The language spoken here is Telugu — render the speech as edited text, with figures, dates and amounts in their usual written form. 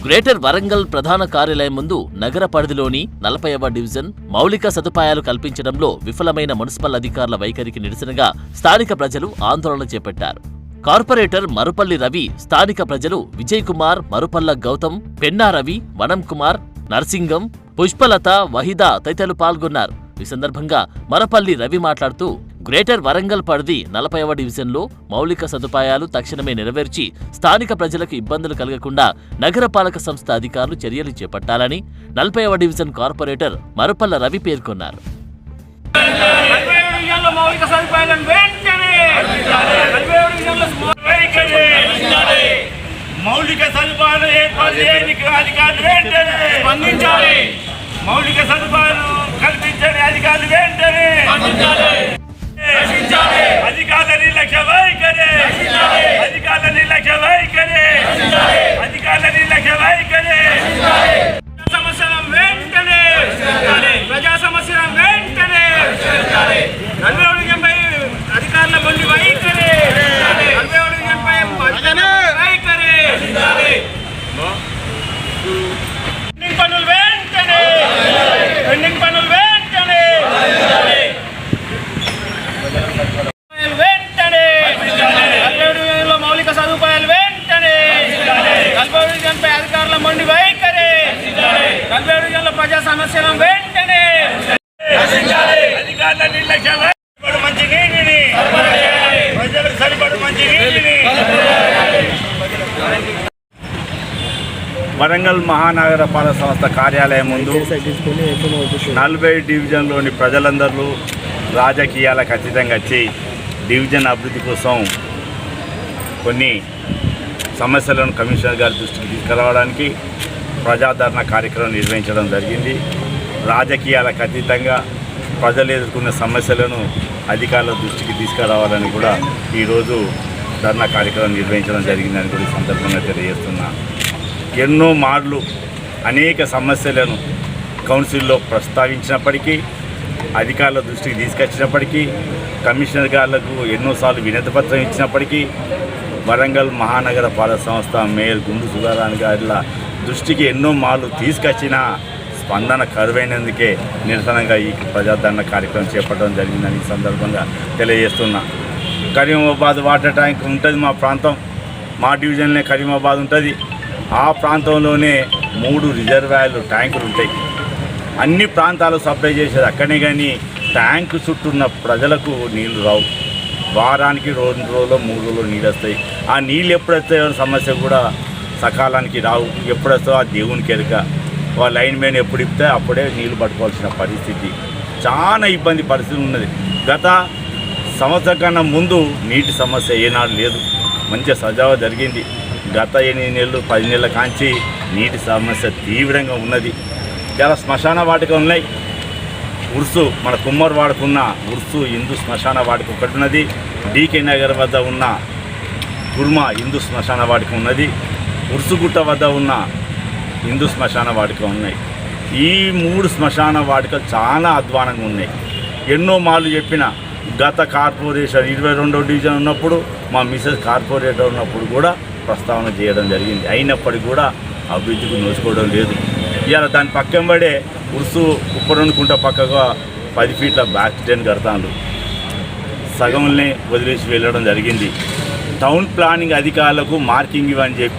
గ్రేటర్ వరంగల్ ప్రధాన కార్యాలయం ముందు నగర పరిధిలోని 40వ డివిజన్ మౌలిక సదుపాయాలు కల్పించడంలో విఫలమైన మున్సిపల్ అధికారుల వైఖరికి నిరసనగా స్థానిక ప్రజలు ఆందోళన చేపట్టారు. కార్పొరేటర్ మరుపల్లి రవి, స్థానిక ప్రజలు విజయ్ కుమార్, మరుపల్ల గౌతమ్, పెన్నా రవి, వనం కుమార్, నర్సింగం, పుష్పలత, వహిదా తదితరులు పాల్గొన్నారు. ఈ సందర్భంగా మరపల్లి రవి మాట్లాడుతూ గ్రేటర్ వరంగల్ పరిధి 40వ డివిజన్లో మౌలిక సదుపాయాలు తక్షణమే నెరవేర్చి స్థానిక ప్రజలకు ఇబ్బందులు కలగకుండా నగరపాలక సంస్థ అధికారులు చర్యలు చేపట్టాలని 40వ డివిజన్ కార్పొరేటర్ మరుపల్ల రవి పేర్కొన్నారు. మౌలిక సదుపాయాలు స్పందించాలి. మౌలిక సదుపాయాలు కల్పించని అధికారులు వెంటనే అధికారుల నిర్లక్ష్య వైఖరి, అధికారుల నిర్లక్ష్య వైఖరి, అధికారుల నిర్లక్ష్య వైఖరి. సమస్యల వెంటనే, ప్రజా సమస్యల వెంటనే అధికారుల మొండి వైఖరి, వైఖరి పనులు వెంటనే, పెండింగ్ పనులు వెంటనే వెంటనే, మౌలిక సదుపాయాలు వెంటనే, అధికారుల మొండి వైఖరి, ప్రజా సమస్యల వెంటనే, అధికారుల నిర్లక్ష్య మంచి నీటిని, ప్రజలకు సరిపడు మంచి నీటిని. వరంగల్ మహానగర పాలక సంస్థ కార్యాలయం ముందు 40 డివిజన్లోని ప్రజలందరూ రాజకీయాలకు అతీతంగా వచ్చి డివిజన్ అభివృద్ధి కోసం కొన్ని సమస్యలను కమిషనర్ గారి దృష్టికి తీసుకురావడానికి ప్రజాదరణ కార్యక్రమం నిర్వహించడం జరిగింది. రాజకీయాలకు అతీతంగా ప్రజలు ఎదుర్కొన్న సమస్యలను అధికారుల దృష్టికి తీసుకురావాలని కూడా ఈరోజు ధర్నా కార్యక్రమం నిర్వహించడం జరిగిందని కూడా ఈ సందర్భంగా తెలియజేస్తున్నా. ఎన్నో మార్లు అనేక సమస్యలను కౌన్సిల్లో ప్రస్తావించినప్పటికీ, అధికారుల దృష్టికి తీసుకొచ్చినప్పటికీ, కమిషనర్ గారులకు ఎన్నోసార్లు వినతిపత్రం ఇచ్చినప్పటికీ వరంగల్ మహానగర పాలక సంస్థ మేయర్ గుండు సుధారాణి గారిల దృష్టికి ఎన్నో మార్లు తీసుకొచ్చినా స్పందన కరువైనందుకే నిరసనగా ఈ ప్రజాదరణ కార్యక్రమం చేపట్టడం జరిగిందని ఈ సందర్భంగా తెలియజేస్తున్నా. కరీమాబాద్ వాటర్ ట్యాంక్ ఉంటుంది మా ప్రాంతం, మా డివిజన్లో కరీమాబాద్ ఉంటుంది. ఆ ప్రాంతంలోనే 3 రిజర్వాయర్లు ట్యాంకులు ఉంటాయి. అన్ని ప్రాంతాలు సప్లై చేసేది అక్కడనే, కానీ ట్యాంకు చుట్టూ ఉన్న ప్రజలకు నీళ్లు రావు. వారానికి 2 రోజులు 3 రోజులు నీళ్ళు వస్తాయి. ఆ నీళ్ళు ఎప్పుడొస్తాయో సమస్య కూడా సకాలానికి రావు. ఎప్పుడొస్తాయో ఆ దేవునికి ఎరుక. వాళ్ళ లైన్ మ్యాన్ ఎప్పుడు ఇస్తే అప్పుడే నీళ్లు పట్టుకోవాల్సిన పరిస్థితి, చాలా ఇబ్బంది పరిస్థితి ఉన్నది. గత సంవత్సరం కన్నా ముందు నీటి సమస్య ఏనాడు లేదు, మంచిగా సజావుగా జరిగింది. గత 8 నెలలు 10 నెలల కాంచి నీటి సమస్య తీవ్రంగా ఉన్నది. చాలా శ్మశాన వాటిక ఉన్నాయి. ఉర్సు మన కుమ్మర్ వాడుకున్న ఉర్సు హిందూ శ్మశాన వాటిక ఒకటి ఉన్నది. డీకే నగర్ వద్ద ఉన్న కుర్మా హిందూ శ్మశాన వాటిక ఉన్నది. ఉర్సుగుట్ట వద్ద ఉన్న హిందూ శ్మశాన వాటిక ఉన్నాయి. ఈ 3 శ్మశాన వాటికలు చాలా అధ్వానంగా ఉన్నాయి. ఎన్నో మార్లు చెప్పిన గత కార్పొరేషన్ 22వ డివిజన్ ఉన్నప్పుడు, మా మిసెస్ కార్పొరేటర్ ఉన్నప్పుడు కూడా ప్రస్తావన చేయడం జరిగింది. అయినప్పటికీ కూడా అభివృద్ధికి నోచుకోవడం లేదు. ఇవాళ దాని పక్కన పడే ఉర్సు ఉప్పరనుకుంట పక్కగా 10 ఫీట్ల బ్యాక్ స్టేన్ కడతాను, సగంలోనే వదిలేసి వెళ్ళడం జరిగింది. టౌన్ ప్లానింగ్ అధికారులకు మార్కింగ్ ఇవ్వని చెప్పి